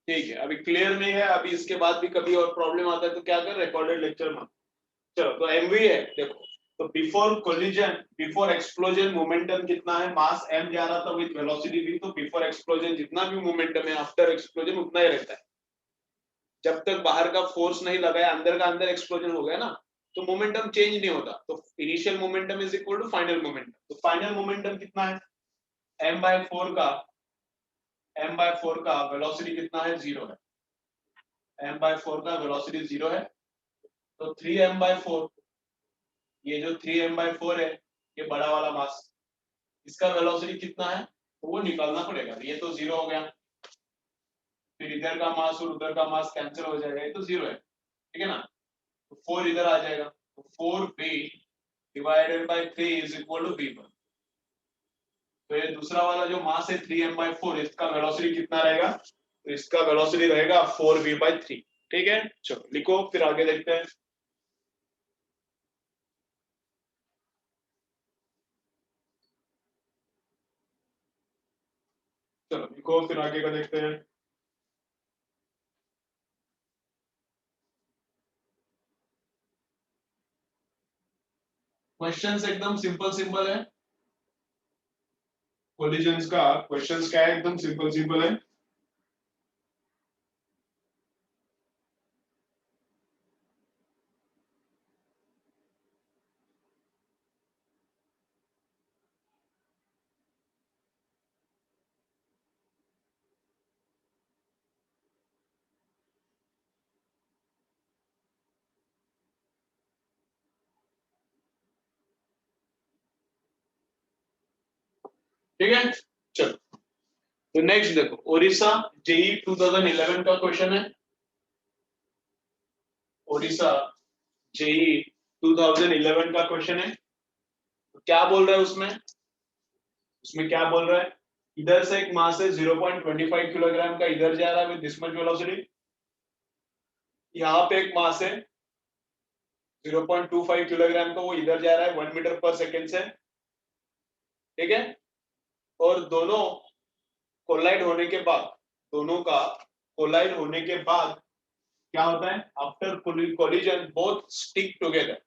ठीक है, अभी क्लियर नहीं है, अभी इसके बाद भी कभी और प्रॉब्लम आता है तो क्या कर, रिकॉर्डेड लेक्चर में। चलो तो एमवी है, देखो तो before collision, before explosion momentum कितना है, मास m जा रहा था विद वेलोसिटी v, तो बिफोर एक्सप्लोजन जितना भी मोमेंटम है आफ्टर एक्सप्लोजन उतना ही रहता है। जब तक बाहर का फोर्स नहीं लगा है, अंदर का अंदर एक्सप्लोजन हो गया ना, तो मोमेंटम चेंज नहीं होता। तो initial momentum is equal to final momentum. तो फाइनल मोमेंटम कितना है, m/4 का, m/4 का वेलोसिटी कितना है, 0 है। m/4 का वेलोसिटी 0 है, तो 3m/4, ये जो 3m/4 है, ये बड़ा वाला मास, इसका वेलोसिटी कितना है तो वो निकालना पड़ेगा। ये तो 0 हो गया, फिर इधर का मास और उधर का मास कैंसिल हो जाएगा, ये तो 0 है, ठीक है ना। तो 4 इधर आ जाएगा, तो 4v divided by 3 is equal to v1। तो ये दूसरा वाला जो मास है 3m/4, इसका वेलोसिटी कितना रहेगा, तो इसका वेलोसिटी रहेगा 4v/3। ठीक है, चलो लिखो फिर आगे देखते हैं। चलो लिखो फिर आगे का देखते हैं। क्वेश्चंस एकदम सिंपल सिंपल है, कोलिजन्स का क्वेश्चंस क्या है, एकदम सिंपल सिंपल है। ठीक है, चलो तो नेक्स्ट देखो, ओडिशा जेई 2011 का क्वेश्चन है। ओडिशा जेई 2011 का क्वेश्चन है। तो क्या बोल रहा है उसमें, उसमें क्या बोल रहा है, इधर से एक मास है 0.25 किलोग्राम का, इधर जा रहा है विद दिस मच वेलोसिटी। यहाँ पे एक मास है 0.25 किलोग्राम का, वो इधर जा रहा है 1 मीटर पर सेकेंड से, ठीक है। और दोनों कोलाइड होने के बाद, दोनों का कोलाइड होने के बाद क्या होता है, after collision both stick together.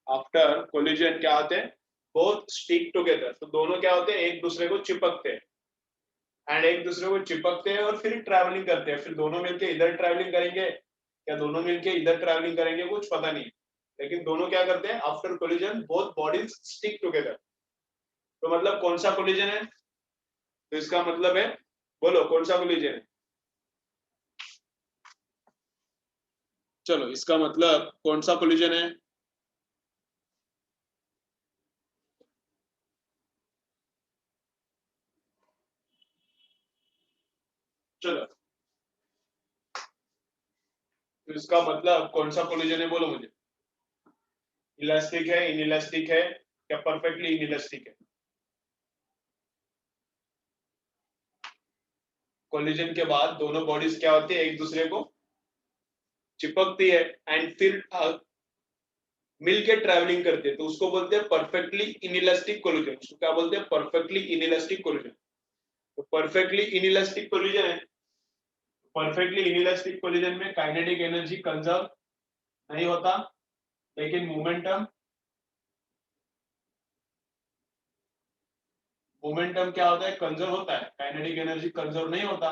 After collision क्या होते हैं, बोथ स्टिक टुगेदर। तो दोनों क्या होते हैं, एक दूसरे को चिपकते हैं, एंड एक दूसरे को चिपकते हैं और फिर ट्रैवलिंग करते हैं। फिर दोनों मिलके इधर ट्रैवलिंग करेंगे या दोनों मिलके इधर ट्रैवलिंग करेंगे, कुछ पता नहीं, लेकिन दोनों क्या करते हैं, after collision both bodies stick together. तो मतलब कौन सा कोलिजन है, तो इसका मतलब है, बोलो कौन सा कोलिजन है। चलो इसका मतलब कौन सा कोलिजन है, चलो तो इसका मतलब कौन सा कोलिजन है, बोलो मुझे। इलास्टिक है, इनइलास्टिक है, या परफेक्टली इनइलास्टिक है। कोलिजन के बाद दोनों बॉडीज क्या होती है, एक दूसरे को चिपकती है एंड फिर मिलके ट्रैवलिंग करते हैं, तो उसको बोलते हैं परफेक्टली इनइलास्टिक कोलिजन। उसको क्या बोलते हैं, परफेक्टली इनइलास्टिक कोलिजन। तो परफेक्टली इनइलास्टिक कोलिजन है, परफेक्टली इनइलास्टिक कोलिजन में काइनेटिक एनर्जी कंजर्व नहीं होता, लेकिन मोमेंटम, मोमेंटम क्या होता है, कंजर्व होता है। काइनेटिक एनर्जी कंजर्व नहीं होता,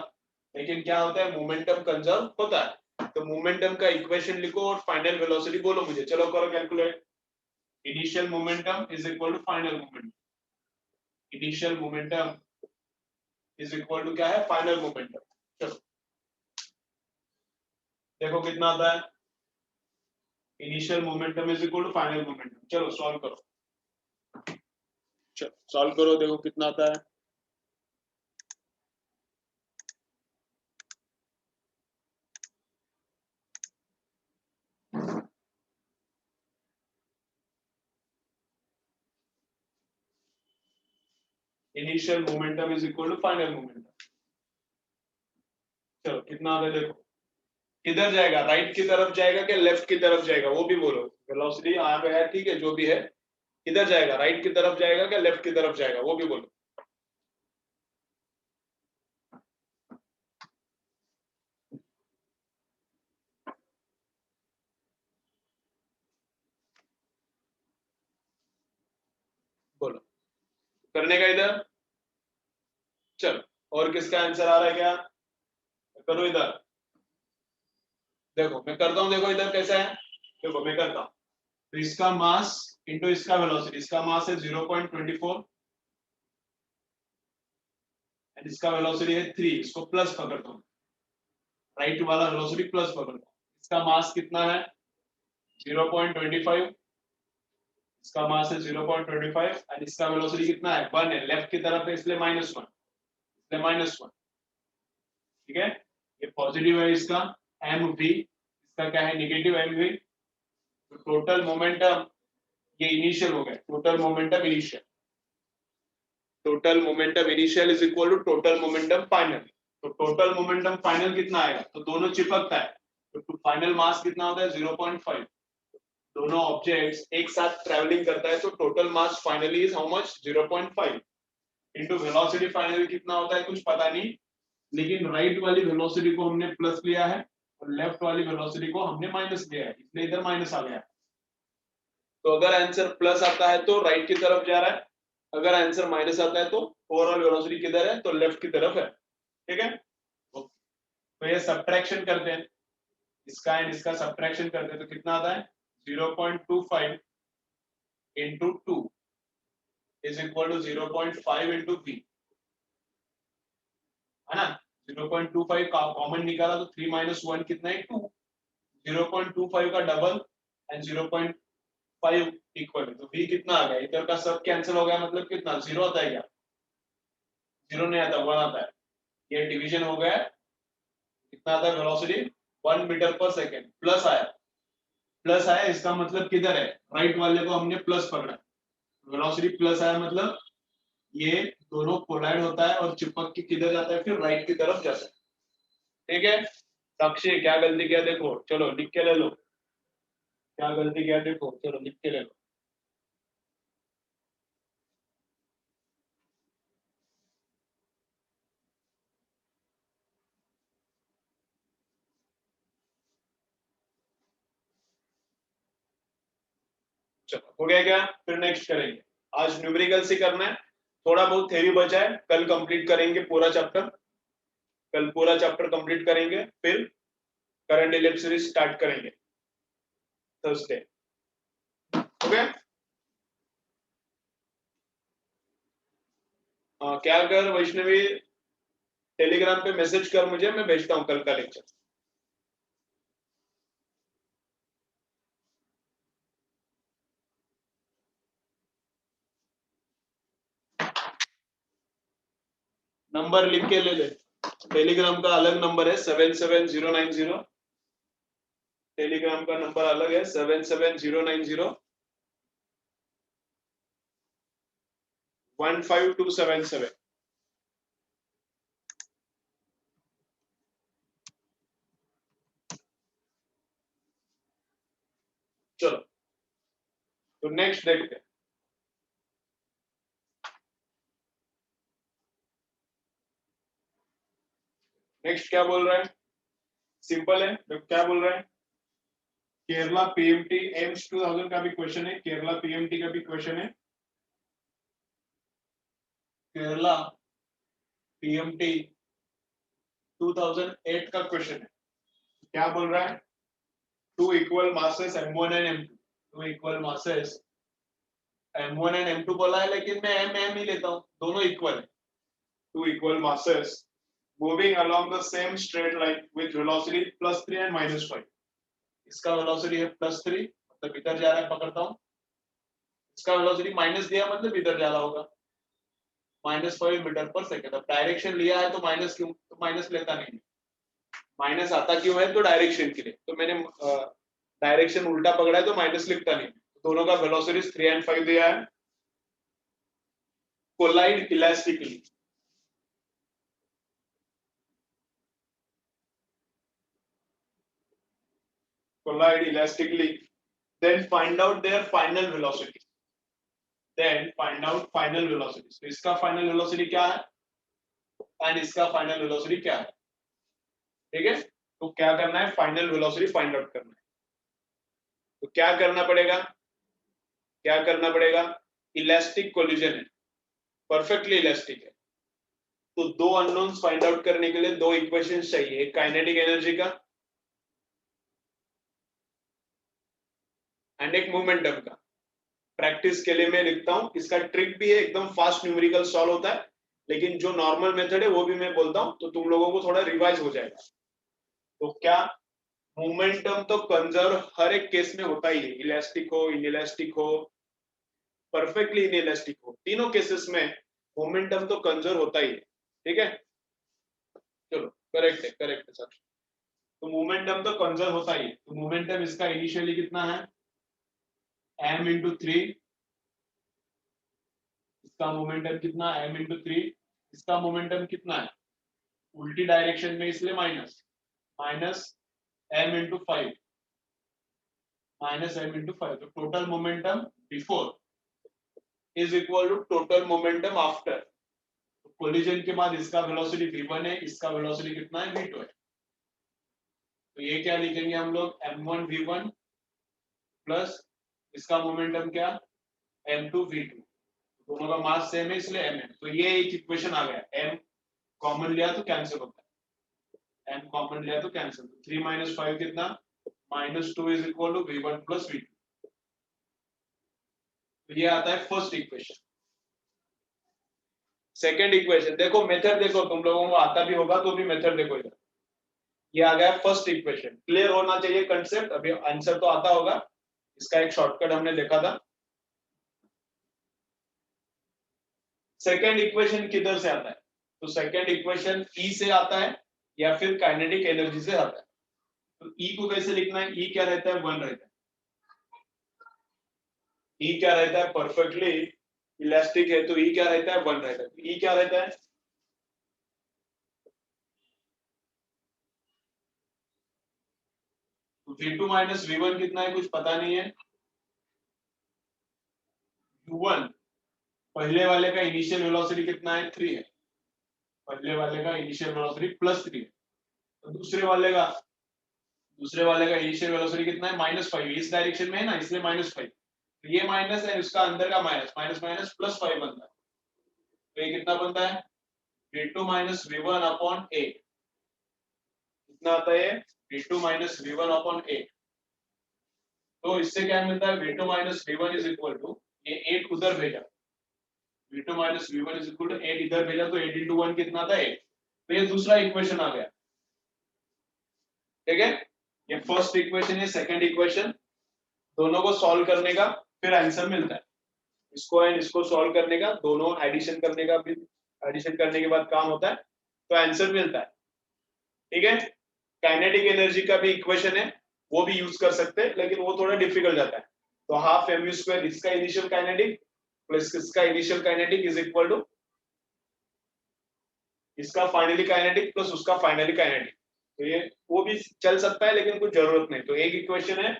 लेकिन क्या होता है, मोमेंटम कंजर्व होता है। तो मोमेंटम का इक्वेशन लिखो और फाइनल वेलोसिटी बोलो मुझे, चलो करो calculate. Initial momentum is equal to final momentum, initial momentum is equal to क्या है, फाइनल मोमेंटम। चलो देखो कितना आता है, initial momentum is equal to final momentum. चलो सॉल्व करो, चलो सॉल्व करो, देखो कितना आता है। Initial momentum is equal to final momentum. चलो कितना आता है देखो, किधर जाएगा, राइट की तरफ जाएगा कि लेफ्ट की तरफ जाएगा, वो भी बोलो। वेलोसिटी आ गया है, ठीक है, जो भी है, किधर जाएगा, राइट की तरफ जाएगा कि लेफ्ट की तरफ जाएगा, वो भी बोलो। करने का इधर, चलो। और किसका आंसर आ रहा है क्या, करो इधर, देखो मैं करता हूं, देखो इधर कैसा है, देखो मैं करता हूं। तो इसका मास इंटू इसका वेलोसिटी, इसका मास है 0.24 एंड इसका वेलोसिटी है 3, इसको प्लस पकड़ता हूं, राइट वाला वेलोसिटी प्लस पकड़ता हूं। इसका मास कितना है 0.25, इसका मास है 0.25 एंड इसका वेलोसिटी कितना है 1 है, लेफ्ट की तरफ है इसलिए -1, इसलिए -1, ठीक है। ये पॉजिटिव है इसका mv, इसका क्या है नेगेटिव mv। तो टोटल मोमेंटम, ये इनिशियल हो गया, total momentum initial, total momentum initial is equal to total momentum final. तो टोटल मोमेंटम फाइनल कितना आएगा, तो दोनों चिपकता है, तो फाइनल मास कितना होता है 0.5। दोनों ऑब्जेक्ट्स एक साथ ट्रैवलिंग करता है तो total mass finally is how much 0.5 into velocity finally कितना होता है कुछ पता नहीं, लेकिन राइट वाली वेलोसिटी को हमने प्लस लिया है और लेफ्ट वाली वेलोसिटी को हमने माइनस लिया है, इसलिए इधर माइनस आ गया। तो अगर आंसर प्लस आता है तो राइट की तरफ जा रहा है, अगर आंसर माइनस आता है तो ओवरऑल वेलोसिटी किधर है, तो लेफ्ट की तरफ है, ठीक है। तो ये सब्ट्रैक्शन करते हैं, इसका एंड इसका सब्ट्रैक्शन करते हैं तो कितना आता है 0.25 into 2 is equal to 0.5 into v, है ना। 0.25 का कॉमन निकाला तो 3 - 1 कितना है 2, 0.25 का डबल एंड 0.5 इक्वल है, तो v कितना आ गया, इधर का सब कैंसिल हो गया, मतलब कितना 0 आता है क्या, 0 नहीं आता 1 आता है, ये डिवीजन हो गया, कितना आता है वेलोसिटी 1 मीटर पर सेकेंड, प्लस आया, प्लस आया इसका मतलब किधर है, राइट वाले को हमने प्लस पकड़ा, वेलोसिटी प्लस आया मतलब ये दोनों कोलाइड होता है और चिपक के किधर जाता है, फिर राइट की तरफ जाता है, ठीक है। साक्षी क्या गलती किया देखो, चलो लिख के ले लो, क्या गलती किया देखो, चलो लिख के ले लो। चलो हो गया क्या, फिर नेक्स्ट करेंगे, आज न्यूमेरिकल से करना है, थोड़ा बहुत थ्योरी बचा है, कल कंप्लीट करेंगे पूरा चैप्टर, कल पूरा चैप्टर कंप्लीट करेंगे, फिर करंट इलेक्ट्रिसिटी स्टार्ट करेंगे थर्सडे, ओके। क्या कर वैष्णवी, टेलीग्राम पे मैसेज कर मुझे, मैं भेजता हूँ कल का लेक्चर। नंबर लिख के ले ले, टेलीग्राम का अलग नंबर है 77090, टेलीग्राम का नंबर अलग है 77090 15277। चलो तो नेक्स्ट देखते हैं, नेक्स्ट क्या बोल रहा है, सिंपल है, तो क्या बोल रहा है, केरला पीएमटी एम्स 2000 का भी क्वेश्चन है, केरला पीएमटी का भी क्वेश्चन है, केरला पीएमटी 2008 का क्वेश्चन है, क्या बोल रहा है, two equal masses m1 and m2, two equal masses m1 and m2 बोला है, लेकिन मैं m ही लेता हूं, दोनों इक्वल है, two equal masses moving along the same straight line with velocity +3 and -5, इसका वेलोसिटी है +3 मतलब इधर जा रहा है, पकड़ता हूं, इसका वेलोसिटी माइनस दिया मतलब इधर जा रहा होगा, -5 मीटर पर सेकंड। अब डायरेक्शन लिया है तो माइनस क्यों, तो माइनस लेता नहीं, माइनस आता क्यों है, तो डायरेक्शन के लिए, तो मैंने डायरेक्शन उल्टा पकड़ा है तो माइनस लिखता नहीं, दोनों का वेलोसिटी 3 एंड 5 दिया है, collide elastically, collide elastically, then find out their final velocity, then find out final velocity, तो इसका final velocity क्या है एंड इसका final velocity क्या है, ठीक है। तो क्या करना है, फाइनल वेलोसिटी फाइंड आउट करना है, तो क्या करना पड़ेगा, क्या करना पड़ेगा, इलास्टिक कोलिजन है, परफेक्टली इलास्टिक है। तो दो अननोन्स फाइंड आउट करने के लिए दो इक्वेशंस चाहिए, एक काइनेटिक एनर्जी का एंड एक मोमेंटम का। प्रैक्टिस के लिए मैं लिखता हूं, इसका ट्रिक भी है, एकदम फास्ट न्यूमेरिकल सॉल्व होता है, लेकिन जो नॉर्मल मेथड है वो भी मैं बोलता हूं, तो तुम लोगों को थोड़ा रिवाइज हो जाएगा। तो क्या मोमेंटम तो कंजर्व हर एक केस में होता ही है, इलास्टिक हो, इनइलास्टिक हो, परफेक्टली इनइलास्टिक हो, तीनों केसेस में मोमेंटम तो कंजर्व होता ही है। ठीक है, चलो करेक्ट है सर। तो मोमेंटम तो कंजर्व होता ही है। तो मोमेंटम इसका इनिशियली कितना है, m इंटू 3, इसका मोमेंटम कितना, m इंटू 3, इसका मोमेंटम कितना है, उल्टी डायरेक्शन में इसलिए minus m into 5, minus m into 5। तो total momentum before is equal to total momentum after. Collision के बाद इसका वेलोसिटी v1 है, इसका वेलोसिटी कितना है, v2 है। तो ये क्या लिखेंगे हम लोग, m1 v1 प्लस इसका मोमेंटम क्या, m2 v2। दोनों का मास सेम है इसलिए m है। तो ये एक इक्वेशन आ गया, m कॉमन लिया तो कैंसिल होता है, m कॉमन लिया तो कैंसिल। 3 माइनस 5 कितना, -2 is equal to v1 plus v2। तो ये आता है फर्स्ट इक्वेशन। सेकंड इक्वेशन देखो, मेथड देखो, तुम लोगों को आता भी होगा तो भी मेथड देखो इधर। ये आ गया फर्स्ट इक्वेशन, क्लियर होना चाहिए कंसेप्ट, अभी आंसर तो आता होगा। इसका एक शॉर्टकट हमने देखा था। सेकंड इक्वेशन किधर से आता है, तो सेकंड इक्वेशन E से आता है या फिर काइनेटिक एनर्जी से आता है। तो E को कैसे लिखना है, E क्या रहता है, 1 रहता है। E क्या रहता है, परफेक्टली इलास्टिक है तो E क्या रहता है, 1 रहता है। तो E क्या रहता है, तो v2 माइनस v1 कितना है, कुछ पता नहीं है। u1 पहले वाले का इनिशियल वेलोसिटी कितना है, 3 है। पहले वाले का इनिशियल वेलोसिटी +3 है। तो दूसरे वाले का इनिशियल वेलोसिटी कितना है, -5। इस डायरेक्शन में है ना, इसलिए -5। तो ये माइनस है, इसका अंदर का माइनस, माइनस +5 बनता है। तो ये कितना बनता है, v2 माइनस v1 अपॉन 8। कितना आता है, v2 माइनस v1 अपॉन 8। तो इससे क्या मिलता है, v2 minus v1 is equal to, ये 8 उधर भेजा, v2 minus v1 is equal to 8 इधर भेजा, तो 8 इंटू 1 कितना था, 8। तो ये दूसरा इक्वेशन आ गया। ठीक है, ये फर्स्ट इक्वेशन है, सेकंड इक्वेशन, दोनों को सॉल्व करने का फिर आंसर मिलता है। इसको एंड इसको सॉल्व करने का, दोनों एडिशन करने का, भी एडिशन करने के बाद काम होता है तो आंसर मिलता है। ठीक है, काइनेटिक एनर्जी का भी इक्वेशन है, वो भी यूज कर सकते हैं, लेकिन वो थोड़ा डिफिकल्ट जाता है। तो हाफ mv² इसका इनिशियल काइनेटिक प्लस इसका initial kinetic is equal to इसका फाइनली काइनेटिक प्लस उसका फाइनली काइनेटिक। तो ये वो भी चल सकता है, लेकिन कुछ जरूरत नहीं। तो एक इक्वेशन है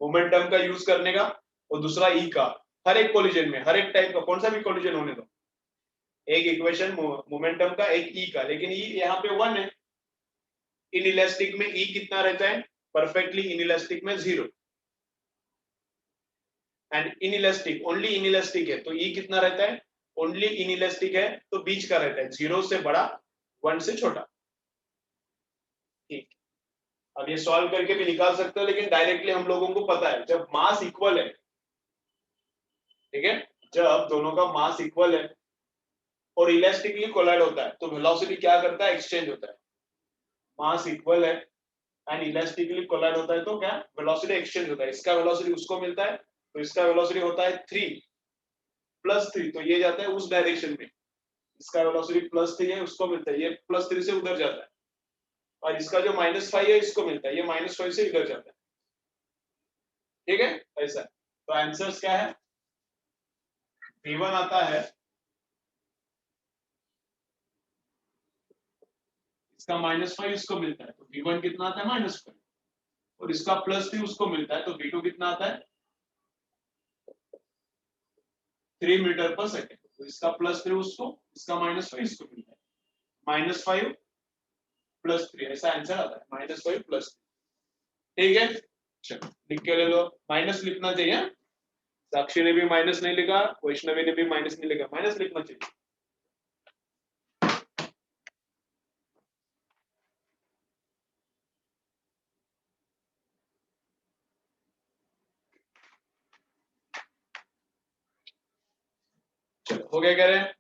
मोमेंटम का यूज करने का, और दूसरा ई का। हर एक कोलिजन में, हर एक टाइप का कौन सा भी कोलिजन होने दो, एक इक्वेशन मोमेंटम का, एक ई का, लेकिन ई यहाँ पे 1 है। इनइलास्टिक में ई कितना रहता है, परफेक्टली इनइलास्टिक में 0, एंड इनइलास्टिक ओनली इनइलास्टिक है तो ई कितना रहता है, ओनली इनइलास्टिक है तो बीच का रहता है, 0 से बड़ा 1 से छोटा। ठीक, अब ये सॉल्व करके भी निकाल सकते हो, लेकिन डायरेक्टली हम लोगों को पता है जब मास इक्वल है, ठीक है, जब दोनों का मास इक्वल है और इलास्टिकली कोलाइड होता है, तो वेलोसिटी क्या करता है, एक्सचेंज होता है। मास इक्वल है एंड इलास्टिकली कोलाइड होता है तो क्या, वेलोसिटी एक्सचेंज होता है। इसका वेलोसिटी उसको मिलता है, तो इसका वेलोसिटी होता है 3 +3, तो ये जाता है उस डायरेक्शन में। इसका वेलोसिटी +3 है, उसको मिलता है, ये +3 से उधर जाता है। और इसका जो -5 है, इसको मिलता है, ये -5 से इधर जाता है। ठीक है, ऐसा है। तो आंसर्स क्या है, v1 आता है, इसका -5 इसको मिलता है, तो v1 कितना आता है, -5, और इसका +3 उसको मिलता है, तो v2 कितना आता है, 3 मीटर पर सेकेंड। तो इसका +3 उसको, इसका -5 इसको मिलता है, -5 +3, ऐसा आंसर आता है, -5 +3। ठीक है, चलो लिख के ले लो, माइनस लिखना चाहिए। साक्षी ने भी माइनस नहीं लिखा, वैष्णवी ने भी माइनस नहीं लिखा, माइनस लिखना चाहिए। चलो हो गया कह रहे हैं।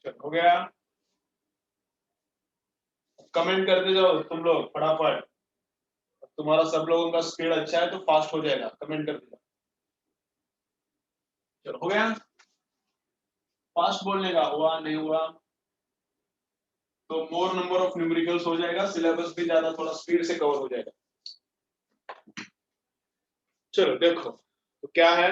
चलो हो गया, कमेंट करते जाओ तुम लोग फटाफट, तुम्हारा सब लोगों का स्पीड अच्छा है तो फास्ट हो जाएगा, कमेंट करते जाओ। चलो हो गया, फास्ट बोलने का हुआ नहीं हुआ तो मोर नंबर ऑफ न्यूमेरिकल्स हो जाएगा, सिलेबस भी ज्यादा थोड़ा स्पीड से कवर हो जाएगा। चलो देखो तो क्या है,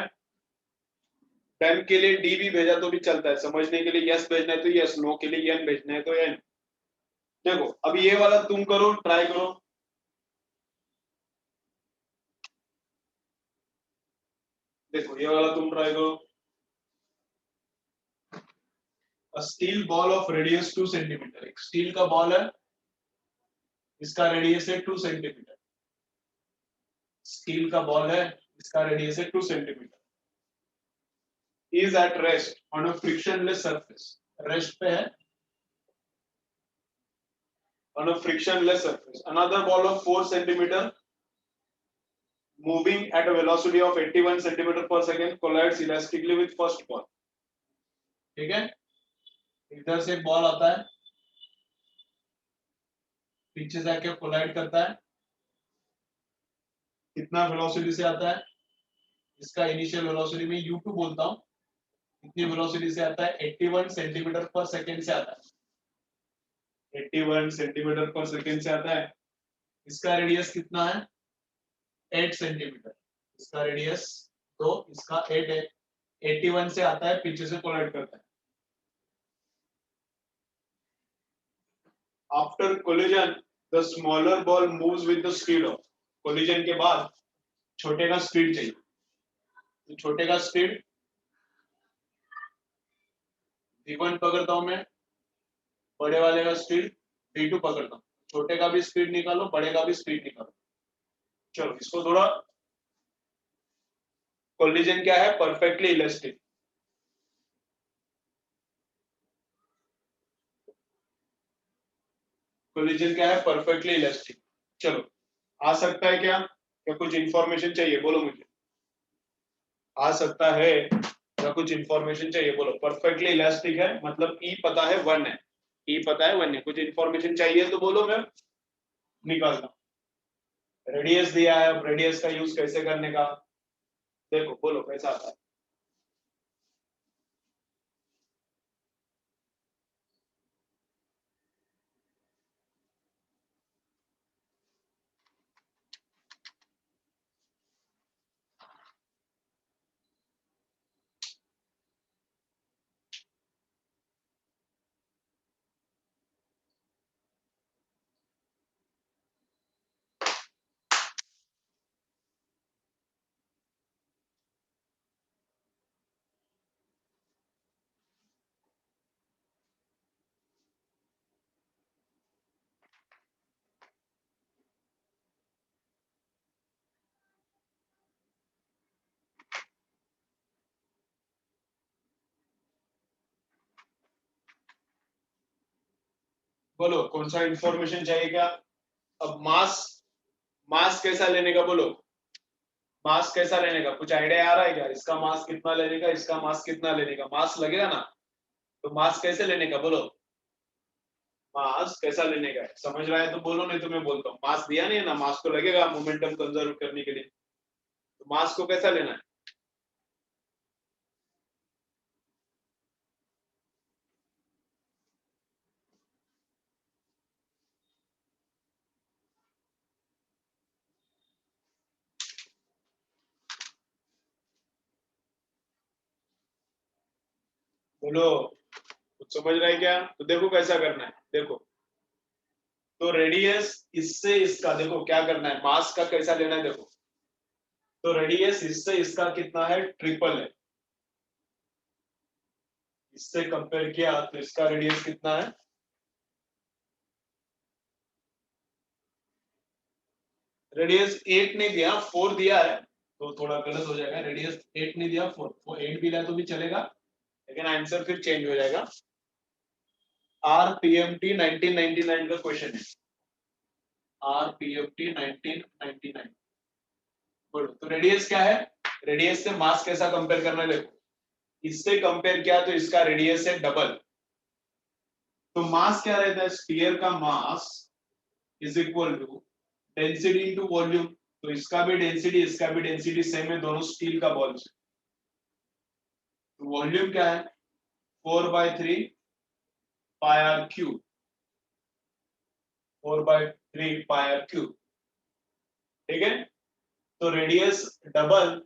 पेन के लिए डी भी भेजा तो भी चलता है, समझने के लिए यस भेजना है तो यस, नो के लिए एन भेजना है तो एन। देखो अब ये वाला तुम करो, ट्राई करो। देखो ये वाला तुम ट्राई करो। Steel ball of radius 2 centimetre, एक स्टील का बॉल है, इसका रेडियस है 2 सेंटीमीटर। स्टील का बॉल है, इसका रेडियस है 2 centimetre. Is at rest on a frictionless surface, rest पे है on a frictionless surface. Another ball of 4 centimeter moving at a velocity of 81 centimeter per second collides elastically with first ball. ठीक है, इधर से ball आता है, पीछे जाके कोलाइड करता है, कितना वेलोसिटी से आता है, इसका इनिशियल वेलोसिटी में u2 बोलता हूं, कितनी वेलोसिटी से आता है, 81 सेंटीमीटर पर सेकंड से आता है, 81 सेंटीमीटर पर सेकंड से आता है। इसका रेडियस कितना है, 8 सेंटीमीटर, इसका रेडियस तो इसका 8 है, 81 से आता है, पीछे से कोलाइड करता है। After collision, the smaller ball moves with the speed of. Collision के बाद छोटे का स्पीड चाहिए, तो छोटे का स्पीड v1 पकड़ता हूं मैं, बड़े वाले का स्पीड v2 पकड़ता हूं, छोटे का भी स्पीड निकालो, बड़े का भी स्पीड निकालो। चलो इसको थोड़ा, कोलिजन क्या है, परफेक्टली इलास्टिक। कोलिजन क्या है, परफेक्टली इलास्टिक। चलो आ सकता है क्या, क्या कुछ इंफॉर्मेशन चाहिए, बोलो मुझे, आ सकता है या कुछ इंफॉर्मेशन चाहिए, बोलो। परफेक्टली इलास्टिक है मतलब ई पता है 1 है, ई पता है 1 है, कुछ इंफॉर्मेशन चाहिए तो बोलो, मैं निकालता हूं। रेडियस दिया है, अब रेडियस का यूज कैसे करने का, देखो बोलो कैसा आता है। बोलो कौन सा इंफॉर्मेशन चाहिए क्या। अब मास, मास कैसा लेने का, बोलो मास कैसा लेने का, कुछ आइडिया आ रहा है क्या, इसका मास कितना लेने का, इसका मास कितना लेने का, मास लगेगा ना, तो मास कैसे लेने का, बोलो मास कैसा लेने का है, समझ रहा है तो बोलो, नहीं तो मैं बोलता हूँ। मास दिया नहीं है ना, मास तो लगेगा मोमेंटम कंजर्व करने के लिए, तो मास को कैसा लेना है। बोलो कुछ समझ रहा है क्या, तो देखो कैसा करना है, देखो तो रेडियस इससे इसका, देखो क्या करना है, मास का कैसा लेना है, देखो तो रेडियस इससे इसका कितना है, ट्रिपल है, इससे कंपेयर किया तो इसका रेडियस कितना है, रेडियस 8 नहीं दिया 4 दिया है, तो थोड़ा गलत हो जाएगा, रेडियस 8 नहीं दिया 4, वो 8 भी लाए तो भी चलेगा, लेकिन आंसर फिर चेंज हो जाएगा। RPMT 1999 का क्वेश्चन है, RPMT 1999। बोलो तो रेडियस क्या है, रेडियस से मास कैसा कंपेयर करना है, देखो इससे कंपेयर किया तो इसका रेडियस है डबल, तो मास क्या रहता है, स्फीयर का mass is equal to density into volume, तो इसका भी डेंसिटी इसका भी डेंसिटी सेम है, दोनों स्टील का बॉल्स, तो वॉल्यूम क्या है 4/3 pi r cube, 4/3 pi r cube, ठीक है। तो रेडियस डबल,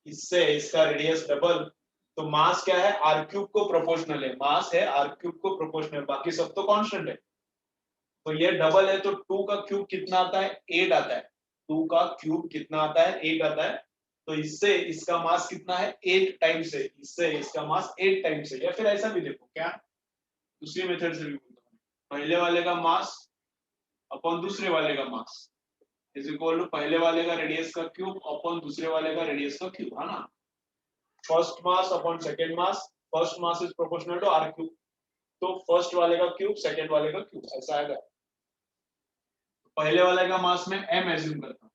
इससे इसका रेडियस डबल, तो मास क्या है आर क्यूब को प्रोपोर्शनल है, मास है आर क्यूब को प्रोपोर्शनल, बाकी सब तो कांस्टेंट है, तो ये डबल है तो 2 का क्यूब कितना आता है 8 आता है, 2 का क्यूब कितना आता है 8 आता है, तो इससे इसका मास कितना है 8 टाइम्स है, इससे इसका मास 8 टाइम्स है, या फिर ऐसा भी देखो क्या, दूसरी मेथड से भी बोलता हूं, पहले वाले का मास अपॉन दूसरे वाले का मास इज इक्वल टू पहले वाले का रेडियस का क्यूब अपॉन दूसरे वाले का रेडियस का क्यूब, है ना, first mass upon second mass, first mass is proportional to R cube, तो फर्स्ट वाले का क्यूब सेकंड वाले का क्यूब, ऐसा आएगा। पहले वाले का मास में m एज्यूम करता हूं,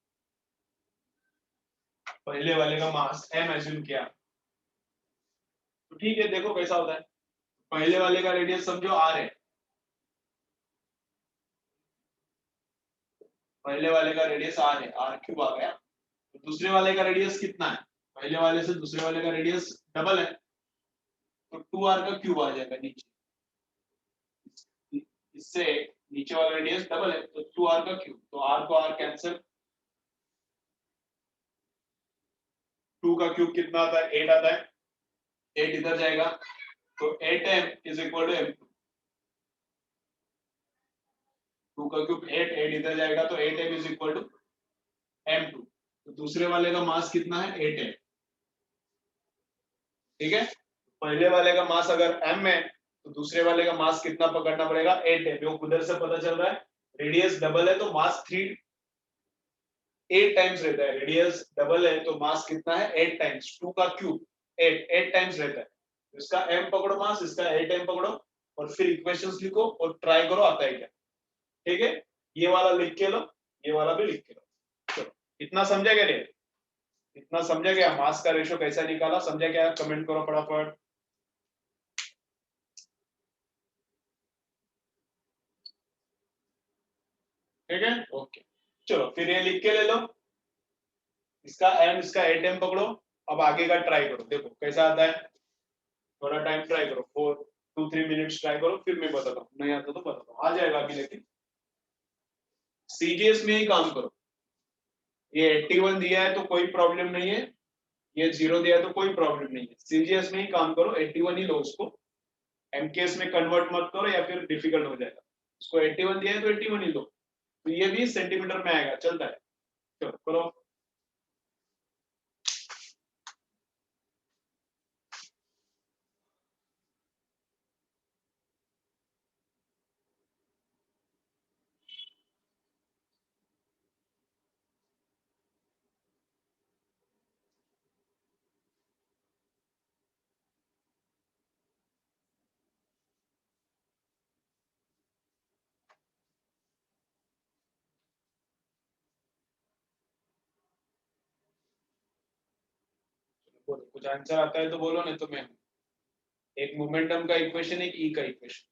पहले वाले का मास m एज्यूम किया, तो ठीक है देखो कैसा होता है, पहले वाले का रेडियस समझो r है, पहले वाले का रेडियस r है, r क्यूब आ गया, तो दूसरे वाले का रेडियस कितना है, पहले वाले से दूसरे वाले का रेडियस डबल है, तो 2r का क्यूब आ जाएगा नीचे, इससे नीचे वाला रेडियस डबल है तो 2r का क्यूब, तो r को r कैंसिल, 2 का क्यूब कितना आता है 8 आता है, 8 इधर जाएगा, तो 8m is equal to m2, 2 का क्यूब 8, 8 इधर जाएगा तो 8m is equal to m2, तो दूसरे वाले का मास कितना है 8 है, ठीक है, पहले वाले का मास अगर m है तो दूसरे वाले का मास कितना पकड़ना पड़ेगा 8 है, जो उधर से पता चल रहा है, रेडियस डबल है तो मास 8 टाइम्स रहता है, रेडियस डबल है तो मास कितना है 8 टाइम्स, 2 का क्यूब 8 टाइम्स रहता है, तो इसका m पकड़ो मास, इसका 8m पकड़ो और फिर इक्वेशंस लिखो और ट्राई करो आता है क्या, ठीक है, ये वाला लिख के लो, ये वाला भी लिख के लो, चलो इतना समझा क्या रे, इतना समझा क्या मास का रेशियो कैसा निकाला, समझा क्या, कमेंट करो फटाफट। ठीक है ओके, चलो फिर ये लिख के ले लो, इसका m इसका 8m पकड़ो, अब आगे का ट्राई करो, देखो कैसा आता है, थोड़ा टाइम ट्राई करो, 2-3 मिनट्स ट्राई करो, फिर मैं बताता हूँ, नहीं आता तो बताता हूँ, आ जाएगा अभी, लेकिन सीजीएस में ही काम करो, ये 81 दिया है तो कोई प्रॉब्लम नहीं है, ये 0 दिया है तो कोई प्रॉब्लम नहीं है, सीजीएस में ही काम करो, 81 ही लो उसको, एमकेएस में कन्वर्ट मत करो या फिर डिफिकल्ट हो जाएगा, उसको 81 दिया है तो 81 ही लो, तो ये भी सेंटीमीटर में आएगा, चलता है, चलो करो। बोलो कुछ आंसर आता है तो बोलो, नहीं तो मैं, एक मोमेंटम का इक्वेशन एक ई का इक्वेशन,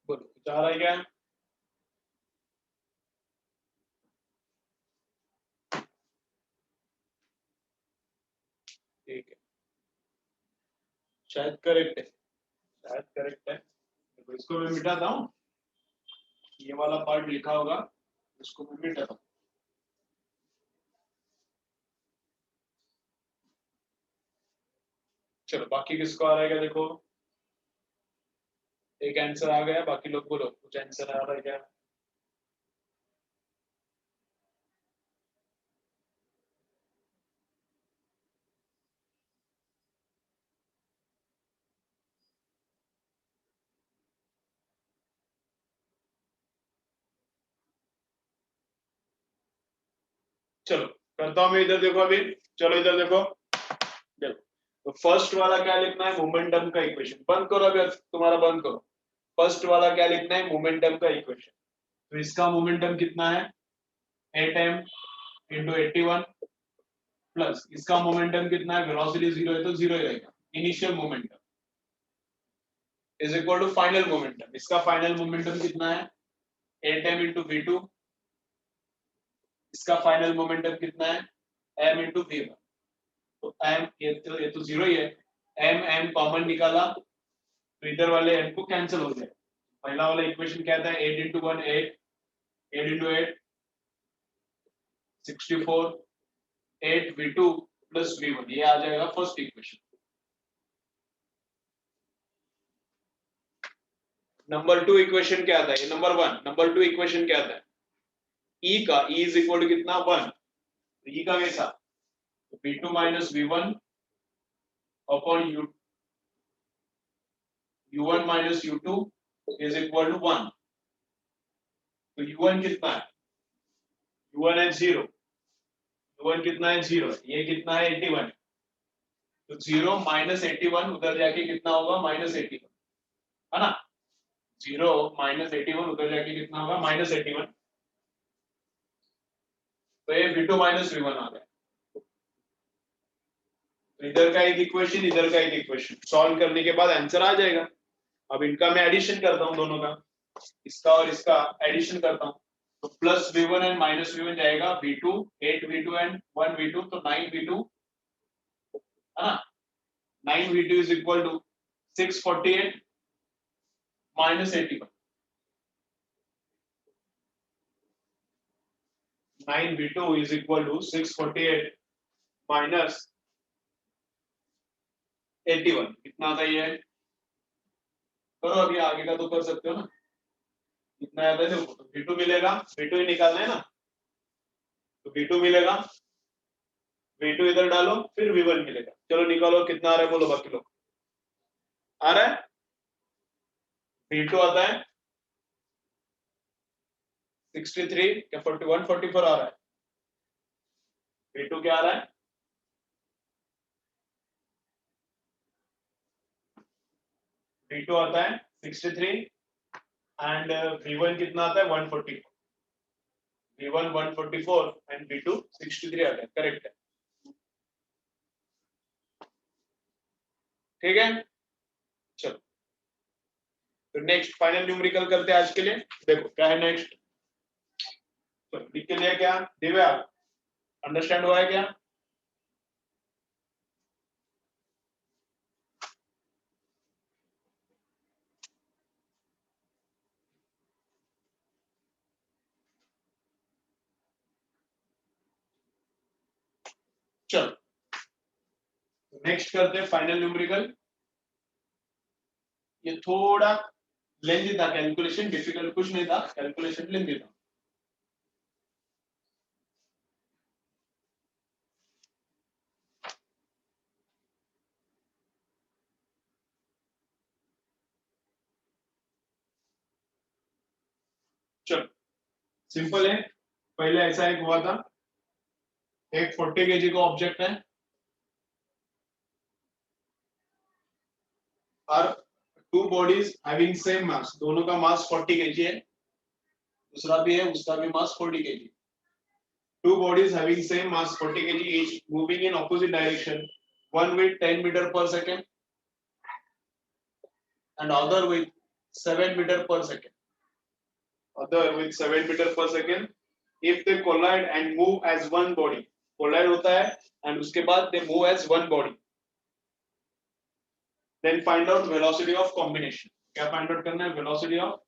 बोलो कुछ आ रहा है क्या, शायद करेक्ट है, शायद करेक्ट है। देखो इसको मैं मिटाता हूँ, ये वाला पार्ट लिखा होगा, इसको मैं मिटाता हूँ। चलो बाकी किसको आ रहा है क्या देखो, एक आंसर आ गया, बाकी लोग बोलो कुछ आंसर आ रहा है क्या। चलो करता हूँ मैं, इधर देखो अभी, चलो इधर देखो, देखो तो फर्स्ट वाला क्या लिखना है, मोमेंटम का इक्वेशन। बंद करो अभी तुम्हारा, बंद करो। फर्स्ट वाला क्या लिखना है, मोमेंटम का इक्वेशन। तो इसका मोमेंटम कितना है, 8m इंटू 81 प्लस इसका मोमेंटम कितना है, वेलोसिटी 0 है तो 0 ही रहेगा, initial momentum is equal to final momentum. इसका फाइनल मोमेंटम कितना है, 8m इंटू v2, इसका फाइनल मोमेंटम कितना है, m इंटू v1। तो m ये तो 0 ही है, m कॉमन निकाला तो इधर वाले m को कैंसिल हो जाए। पहला वाला इक्वेशन क्या था, 8 into 1 8, 8 into 8 64, 8 v2 plus v1, ये आ जाएगा फर्स्ट इक्वेशन। नंबर 2 इक्वेशन क्या था, ये नंबर 1, नंबर 2 इक्वेशन क्या था, e का, e इज इक्वल टू कितना 1, तो e का कैसा, तो v2 minus v1 upon u1 minus u2 is equal to 1। तो u1 कितना है, u1 है 0, u1 कितना है 0, ये कितना है 81, तो 0 माइनस 81 उधर जाके कितना होगा, माइनस 81, है ना। 0 माइनस 81 उधर जाके कितना होगा, माइनस 81। तो ये v2 माइनस v1 आ गया। तो इधर का एक इक्वेशन, इधर का एक इक्वेशन सॉल्व करने के बाद आंसर आ जाएगा। अब इनका मैं एडिशन करता हूं, दोनों का, इसका और इसका एडिशन करता हूं। तो plus v1 and minus v1 जाएगा v2, 8 v2 एंड 1 v2, तो 9 v2, है ना। 9 v2 is equal to 648 minus 81। 9 v2 is equal to 648 minus 81, कितना आता है ये, करो अभी आगे का तो कर सकते हो ना, कितना आता है देखो। तो v2 मिलेगा, v2 ही निकालना है ना, तो v2 मिलेगा, v2 इधर डालो, फिर v1 मिलेगा। चलो निकालो कितना आ रहा है, बोलो बाकी लोग। आ रहा है, v2 आता है 63 क्या 41 44 आ रहा है, v2 क्या आ रहा है, v2 आता है 63 एंड v1 कितना आता है 144, v1 144 एंड v2 63 आता है, करेक्ट है, ठीक है। चलो तो नेक्स्ट फाइनल न्यूमेरिकल करते हैं आज के लिए। देखो क्या है नेक्स्ट, तो लिख के लिया क्या, दिव्या अंडरस्टैंड हुआ है क्या। चलो नेक्स्ट करते हैं फाइनल न्यूमेरिकल। ये थोड़ा लेंथी था, कैलकुलेशन डिफिकल्ट कुछ नहीं था, कैलकुलेशन लेंथी था। चलो सिंपल है, पहले ऐसा एक हुआ था, एक 40 kg का ऑब्जेक्ट है और two bodies having same mass, दोनों का मास 40 kg है, दूसरा भी है उसका भी मास 40 kg। Two bodies having same mass 40 kg each moving in opposite direction, one with 10 meter per second and other with 7 meter per second, other with 7 meter per second, if they collide and move as one body, collide होता है and उसके बाद they move as one body, then find out velocity of combination. क्या find out करना है? Velocity of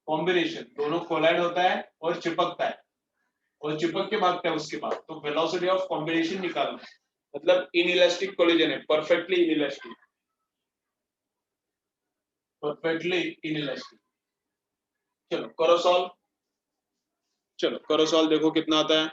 combination. दोनों collide होता है और चिपकता है और चिपक के भागता है उसके बाद, तो वेलोसिटी ऑफ कॉम्बिनेशन निकालना है। मतलब इनइलास्टिक कोलिजन है, परफेक्टली इनइलास्टिक, परफेक्टली इनइलास्टिक। चलो करो सॉल्व, चलो करो सॉल्व, देखो कितना आता है।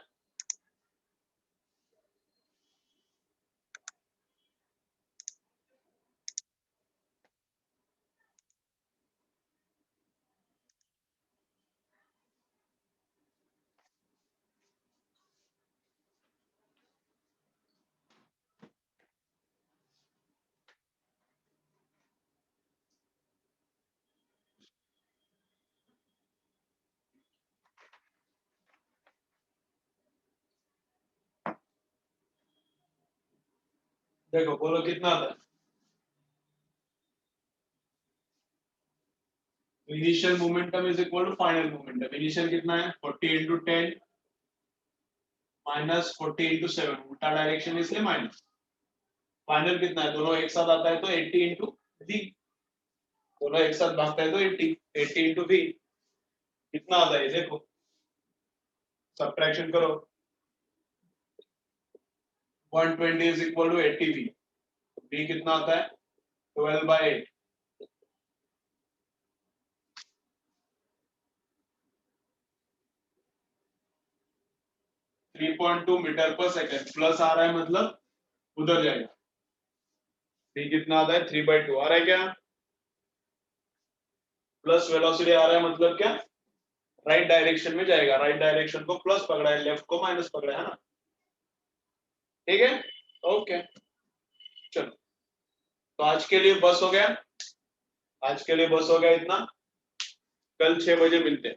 देखो बोलो कितना आता है। Initial momentum is equal to final momentum. Initial कितना है? 40 इंटू 10 माइनस 40 इंटू 7, उल्टा डायरेक्शन इसलिए माइनस। फाइनल कितना है? दोनों एक साथ आता है तो 80 इंटू वी, दोनों एक साथ भागता है तो 80, 80 इंटू वी कितना आता है देखो, सब्ट्रैक्शन करो। 120 is equal to 80 V, V कितना आता है? 12/8। 3.2 मीटर पर सेकेंड, प्लस आ रहा है मतलब उधर जाएगा। वी कितना आता है? 3/2 आ रहा है क्या? प्लस वेलोसिटी आ रहा है मतलब क्या? राइट डायरेक्शन में जाएगा, राइट डायरेक्शन को प्लस पकड़ा है, लेफ्ट को माइनस पकड़ा है ना। ठीक है, ओके। चलो तो आज के लिए बस हो गया, आज के लिए बस हो गया इतना। कल 6 बजे मिलते हैं।